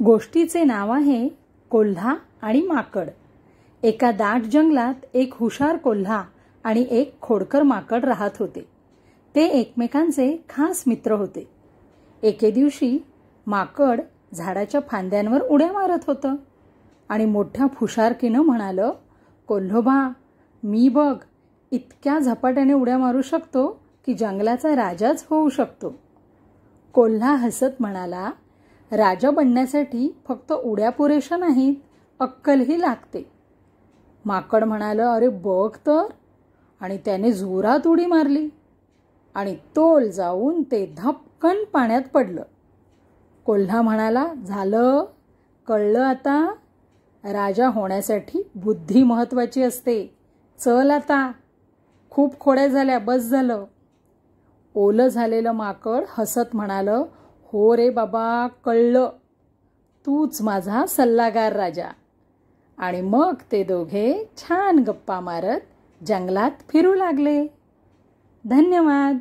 गोष्टीचे नाव आहे कोल्हा आणि माकड। एका दाट जंगलात एक हुशार कोल्हा आणि एक खोडकर माकड राहत होते। ते एकमेकांचे खास मित्र होते। एके दिवशी माकड झाडाच्या फांद्यांवर उड्या मारत होतं आणि मोठ्या फुशारकीनं म्हणालं, कोल्होबा, मी बघ इतक्या झपाट्याने उड्या मारू शकतो की जंगलाचा राजाच होऊ शकतो। कोल्हा हसत म्हणाला, राजा बनण्यासाठी फक्त उड्या पुरेशा नाहीत, अक्कलही लागते। माकड म्हणालं, अरे बघ तर, आणि त्याने जोरात उडी मारली आणि तोल जाऊन ते धपकन पाण्यात पडलं। कोल्हा म्हणाला, झालं, कळलं आता, राजा होण्यासाठी बुद्धी महत्वाची असते। चल आता, खूप खोड्या झाल्या, बस झालं। ओलं झालेलं माकड हसत म्हणालं, हो रे बाबा, कळलं, तूच माझा सल्लागार राजा। आणि मग ते दोघे छान गप्पा मारत जंगलात फिरू लागले। धन्यवाद।